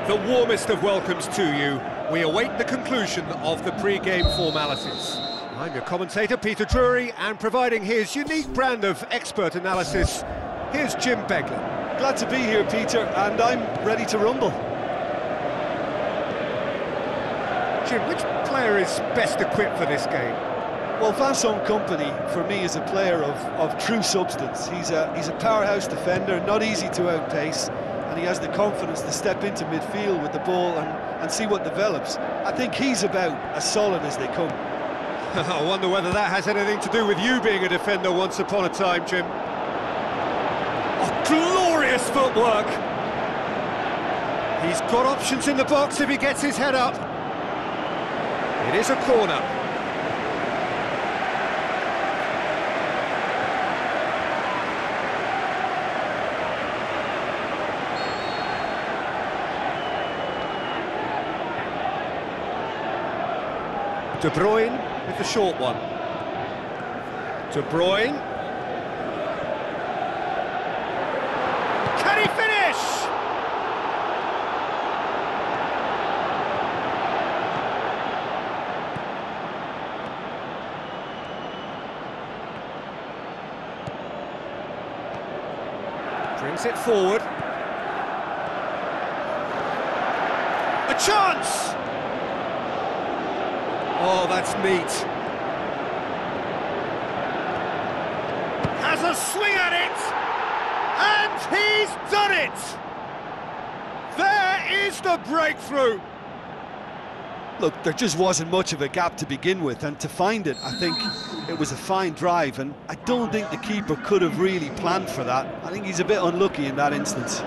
The warmest of welcomes to you. We await the conclusion of the pre-game formalities. I'm your commentator, Peter Drury, and providing his unique brand of expert analysis, here's Jim Beglin. Glad to be here, Peter, and I'm ready to rumble. Jim, which player is best equipped for this game? Well, Vincent Kompany, for me, is a player of true substance. He's a powerhouse defender, not easy to outpace, and he has the confidence to step into midfield with the ball and see what develops. I think he's about as solid as they come. I wonder whether that has anything to do with you being a defender once upon a time, Jim. Oh, glorious footwork! He's got options in the box if he gets his head up. It is a corner. De Bruyne with the short one. De Bruyne. Can he finish? Brings it forward. A chance! Oh, that's neat. Has a swing at it! And he's done it! There is the breakthrough! Look, there just wasn't much of a gap to begin with, and to find it, I think it was a fine drive, and I don't think the keeper could have really planned for that. I think he's a bit unlucky in that instance.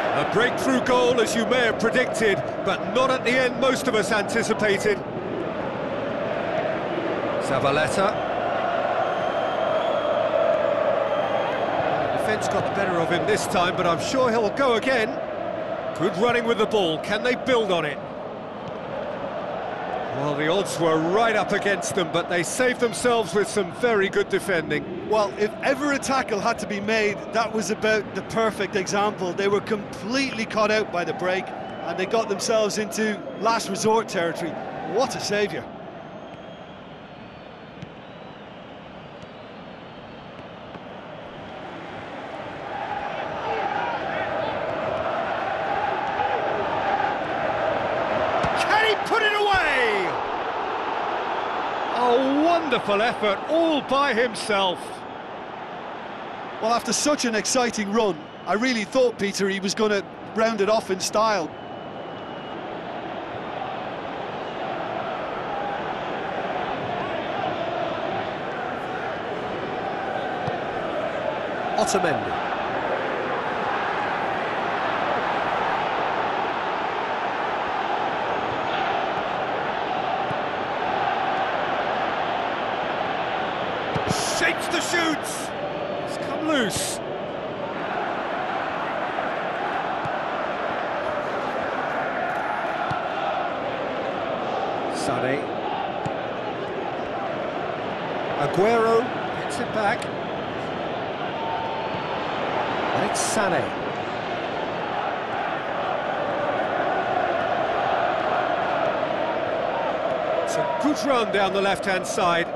A breakthrough goal, as you may have predicted, but not at the end most of us anticipated. Zabaleta. Defence got the better of him this time, but I'm sure he'll go again. Good running with the ball. Can they build on it? Well, the odds were right up against them, but they saved themselves with some very good defending. Well, if ever a tackle had to be made, that was about the perfect example. They were completely caught out by the break, and they got themselves into last resort territory. What a saviour. Put it away! A wonderful effort, all by himself. Well, after such an exciting run, I really thought, Peter, he was going to round it off in style. Otamendi. Shapes the shoots. It's come loose. Sané. Aguero gets it back. And it's Sané. It's a good run down the left-hand side.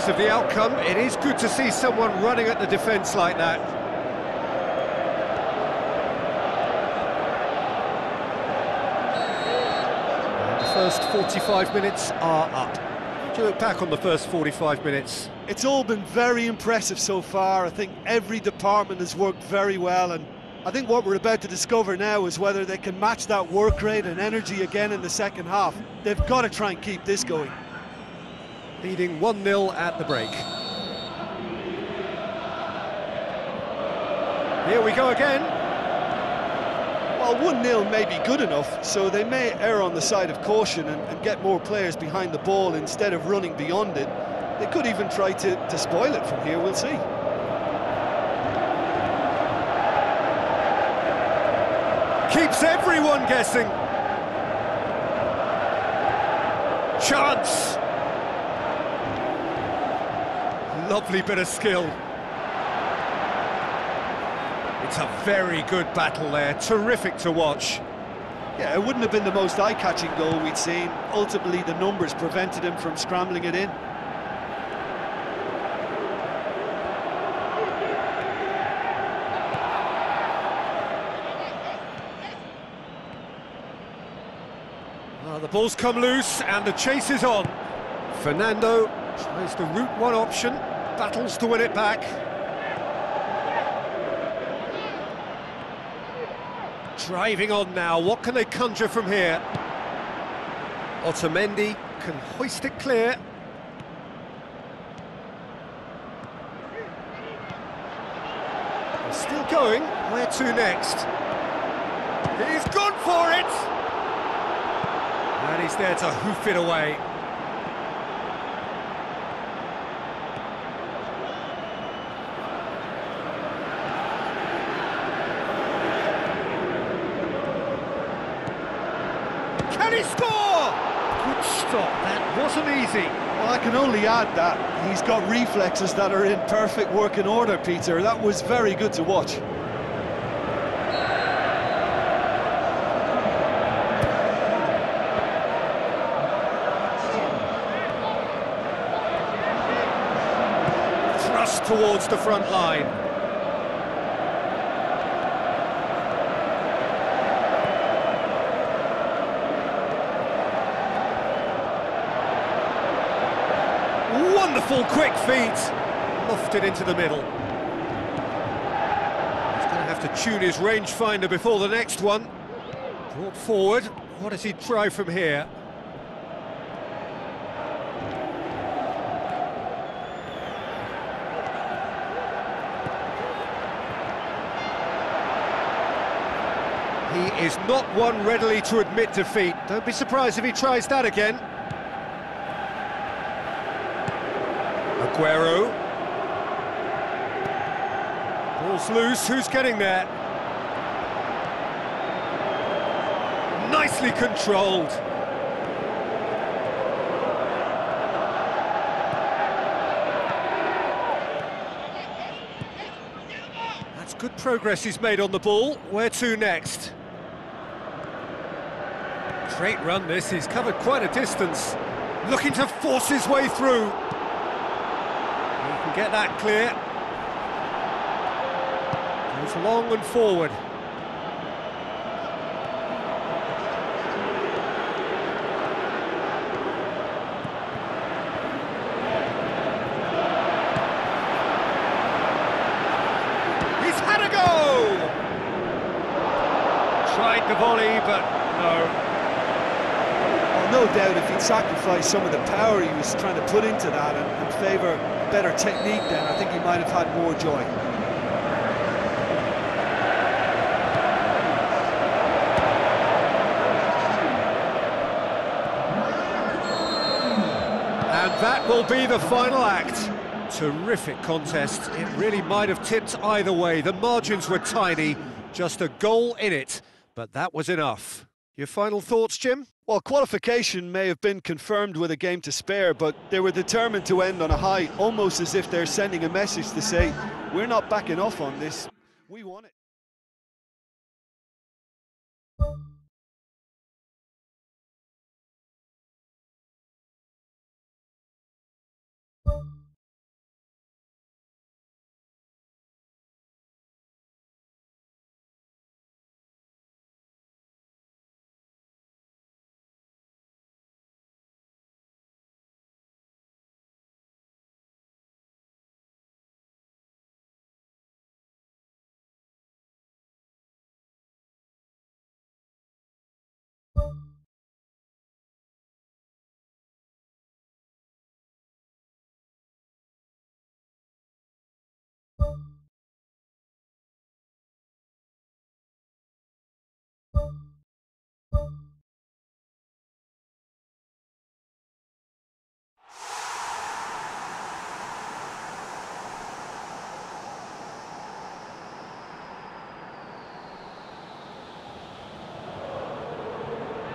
Of the outcome, it is good to see someone running at the defence like that. And the first 45 minutes are up. How do you look back on the first 45 minutes? It's all been very impressive so far. I think every department has worked very well, and I think what we're about to discover now is whether they can match that work rate and energy again in the second half. They've got to try and keep this going. Leading 1-0 at the break. Here we go again. Well, 1-0 may be good enough, so they may err on the side of caution and get more players behind the ball instead of running beyond it. They could even try to spoil it from here, we'll see. Keeps everyone guessing. Chance. Lovely bit of skill. It's a very good battle there, terrific to watch. Yeah, it wouldn't have been the most eye-catching goal we'd seen. Ultimately, the numbers prevented him from scrambling it in. Well, the ball's come loose and the chase is on. Fernando tries the route one option, battles to win it back. Driving on now, what can they conjure from here? Otamendi can hoist it clear. They're still going, where to next? He's gone for it! And he's there to hoof it away. Can he score? Good stop, that wasn't easy. Well, I can only add that he's got reflexes that are in perfect working order, Peter. That was very good to watch. Thrust towards the front line. Wonderful quick feet, lofted into the middle. He's going to have to tune his rangefinder before the next one. Brought forward, what does he try from here? He is not one readily to admit defeat. Don't be surprised if he tries that again. Aguero. Ball's loose, who's getting there? Nicely controlled. That's good progress he's made on the ball. Where to next? Great run this, he's covered quite a distance. Looking to force his way through. Get that clear. Goes long and forward. He's had a go! Tried the volley, but no. Well, no doubt if he'd sacrificed some of the power he was trying to put into that and favour better technique, then I think he might have had more joy. And that will be the final act. Terrific contest. It really might have tipped either way. The margins were tiny, just a goal in it, but that was enough. Your final thoughts, Jim? Well, qualification may have been confirmed with a game to spare, but they were determined to end on a high, almost as if they're sending a message to say, we're not backing off on this, we want it.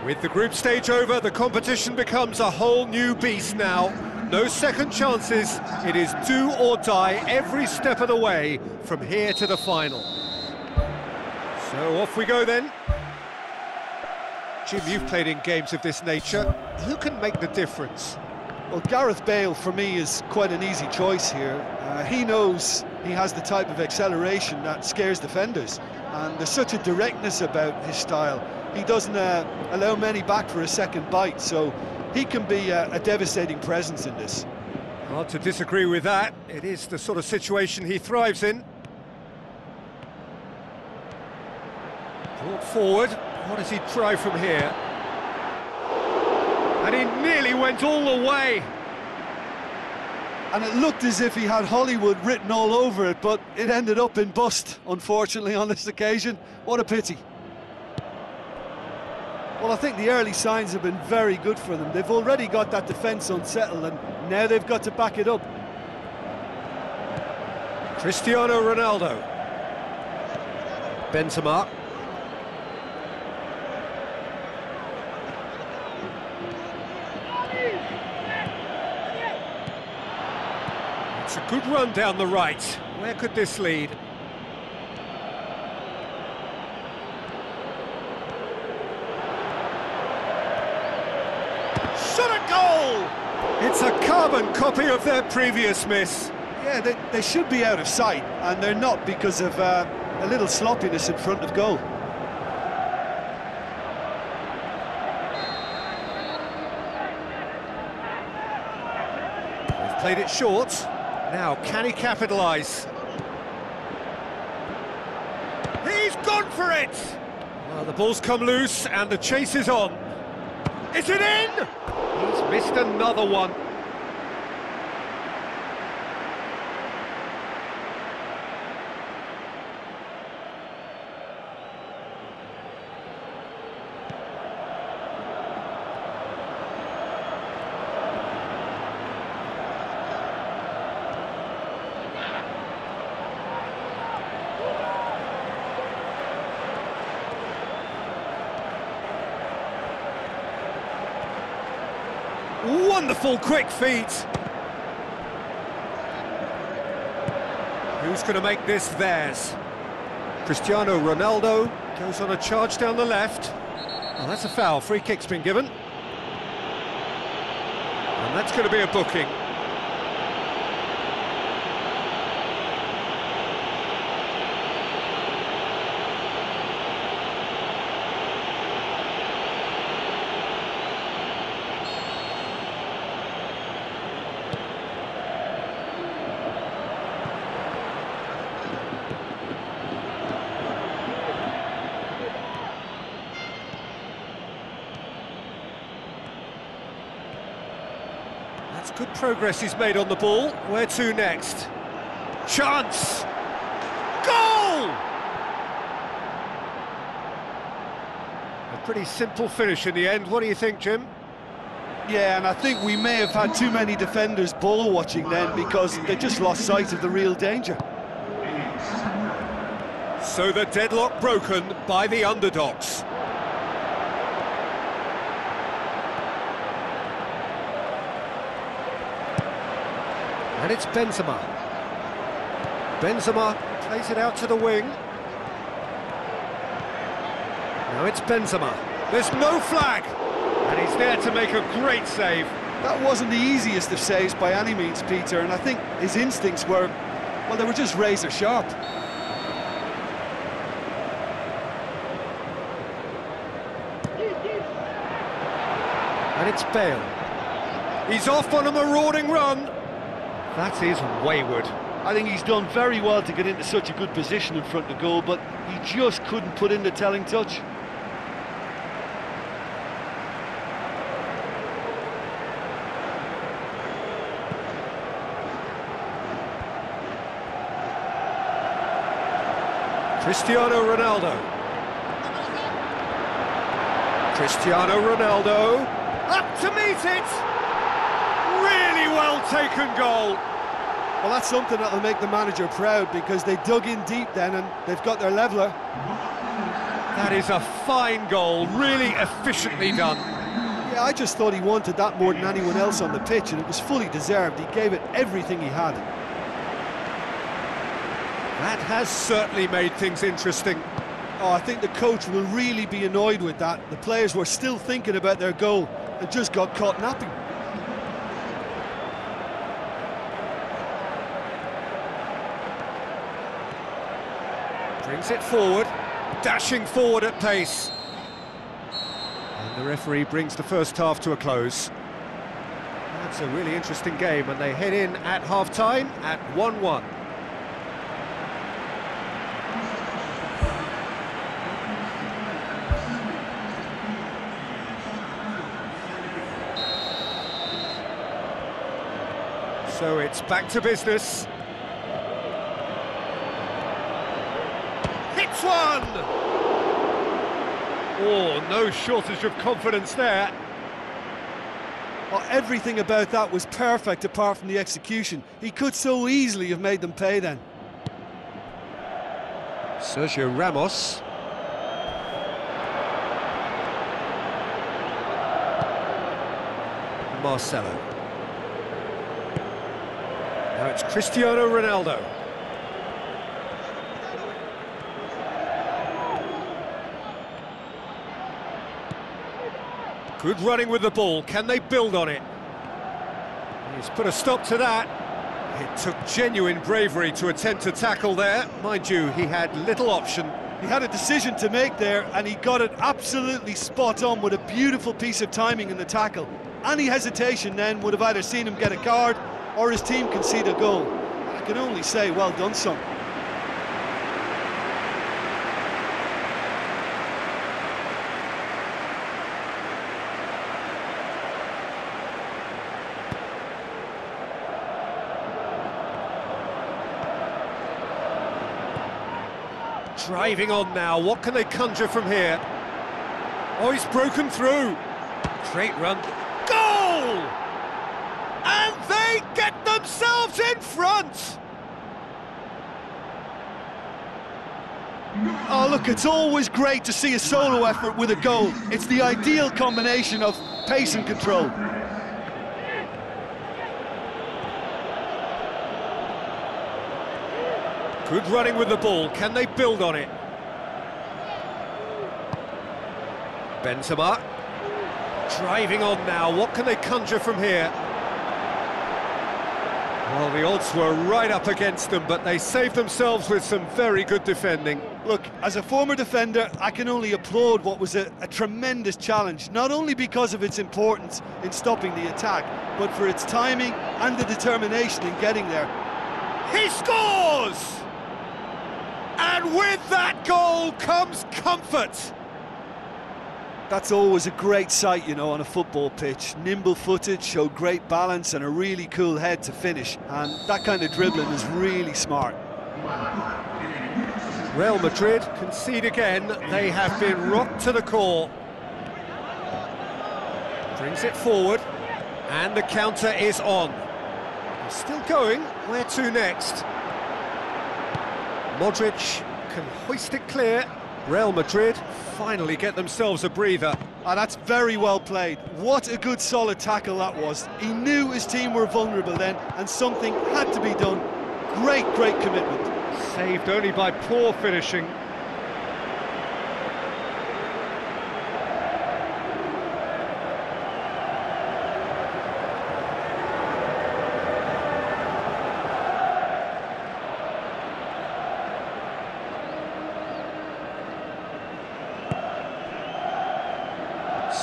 With the group stage over, the competition becomes a whole new beast now. no second chances. It is do or die every step of the way from here to the final. So off we go then. Jim, you've played in games of this nature. Who can make the difference? Well, Gareth Bale, for me, is quite an easy choice here. He knows he has the type of acceleration that scares defenders, and there's such a directness about his style. He doesn't allow many back for a second bite, so he can be a devastating presence in this. Hard to disagree with that. It is the sort of situation he thrives in. Brought forward. What does he try from here? And he nearly went all the way. And it looked as if he had Hollywood written all over it, but it ended up in bust, unfortunately, on this occasion. What a pity. Well, I think the early signs have been very good for them. They've already got that defence unsettled, and now they've got to back it up. Cristiano Ronaldo. Benzema. It's a good run down the right. Where could this lead? Shot a goal! It's a carbon copy of their previous miss. Yeah, they should be out of sight, and they're not because of a little sloppiness in front of goal. They've played it short. Now, can he capitalise? He's gone for it! Well, the ball's come loose and the chase is on. Is it in? He's missed another one. Wonderful quick feet. Who's going to make this theirs? Cristiano Ronaldo goes on a charge down the left. Oh, that's a foul. Free kick's been given. And that's going to be a booking. That's good progress he's made on the ball. Where to next? Chance! Goal! A pretty simple finish in the end. What do you think, Jim? Yeah, and I think we may have had too many defenders ball watching then because they just lost sight of the real danger. So the deadlock broken by the underdogs. And it's Benzema. Benzema plays it out to the wing. Now it's Benzema. There's no flag! And he's there to make a great save. That wasn't the easiest of saves by any means, Peter, and I think his instincts were, well, they were just razor sharp. And it's Bale. He's off on a marauding run. That is wayward. I think he's done very well to get into such a good position in front of goal, but he just couldn't put in the telling touch. Cristiano Ronaldo. Cristiano Ronaldo. Up to meet it! Really well taken goal. Well, that's something that'll make the manager proud because they dug in deep then and they've got their leveller. That is a fine goal, really efficiently done. Yeah, Yeah, I just thought he wanted that more than anyone else on the pitch, and it was fully deserved. He gave it everything he had. That has certainly made things interesting. Oh, I think the coach will really be annoyed with that. The players were still thinking about their goal and just got caught napping. Brings it forward, dashing forward at pace. And the referee brings the first half to a close. That's a really interesting game, and they head in at half-time at 1-1. So it's back to business. Hits one! Oh, no shortage of confidence there. Oh, everything about that was perfect apart from the execution. He could so easily have made them pay then. Sergio Ramos. Marcelo. Now it's Cristiano Ronaldo. Good running with the ball. Can they build on it? He's put a stop to that. It took genuine bravery to attempt to tackle there. Mind you, he had little option. He had a decision to make there, and he got it absolutely spot on with a beautiful piece of timing in the tackle. Any hesitation then would have either seen him get a card or his team concede a goal. I can only say, well done, son. Driving on now, what can they conjure from here? Oh, he's broken through. Great run. Goal! And they get themselves in front! Oh, look, it's always great to see a solo effort with a goal. It's the ideal combination of pace and control. Good running with the ball. Can they build on it? Benzema. Driving on now. What can they conjure from here? Well, the odds were right up against them, but they saved themselves with some very good defending. Look, as a former defender, I can only applaud what was a tremendous challenge, not only because of its importance in stopping the attack, but for its timing and the determination in getting there. He scores! And with that goal comes comfort. That's always a great sight, you know, on a football pitch. Nimble-footed, showed great balance and a really cool head to finish. And that kind of dribbling is really smart. Real Madrid concede again. They have been rocked to the core. Brings it forward, and the counter is on. He's still going. Where to next? Modric can hoist it clear. Real Madrid finally get themselves a breather. And that's very well played. What a good solid tackle that was. He knew his team were vulnerable then, and something had to be done. Great commitment. Saved only by poor finishing.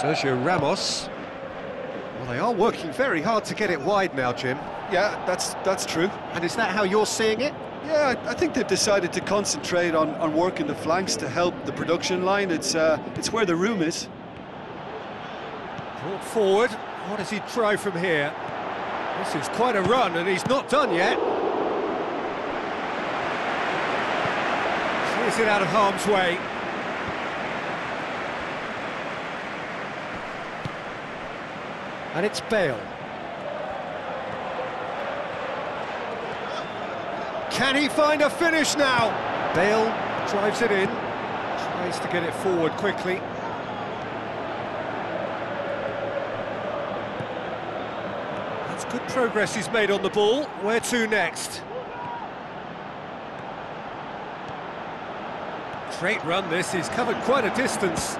Sergio Ramos. Well, they are working very hard to get it wide now, Jim. Yeah, that's true. And is that how you're seeing it? Yeah, I think they've decided to concentrate on working the flanks to help the production line. It's where the room is. Brought forward. What does he try from here? This is quite a run, and he's not done yet. Clears it out of harm's way. And it's Bale. Can he find a finish now? Bale drives it in, tries to get it forward quickly. Good progress he's made on the ball. Where to next? Great run this, he's covered quite a distance.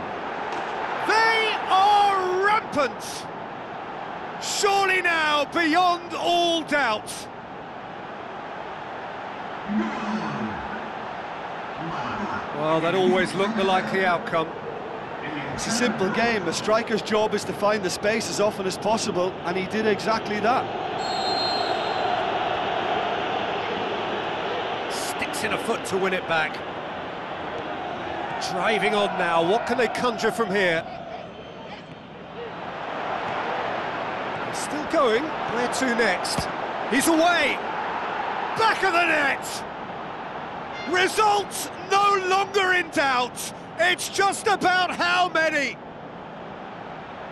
They are rampant! Surely now, beyond all doubt. Well, that always looked the likely outcome. It's a simple game. A striker's job is to find the space as often as possible, and he did exactly that. Sticks in a foot to win it back. Driving on now, what can they conjure from here? Still going, where to next? He's away! Back of the net! Results no longer in doubt! It's just about how many?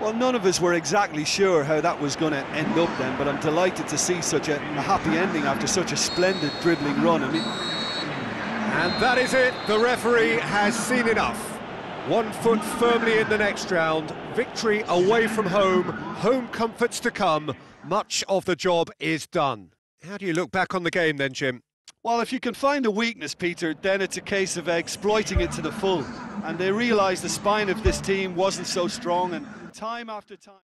Well, none of us were exactly sure how that was going to end up then, but I'm delighted to see such a happy ending after such a splendid dribbling run. I mean, and that is it, the referee has seen enough. 1 foot firmly in the next round, victory away from home comforts to come, much of the job is done. How do you look back on the game then, Jim? Well, if you can find a weakness, Peter, then it's a case of exploiting it to the full. And they realised the spine of this team wasn't so strong, and time after time...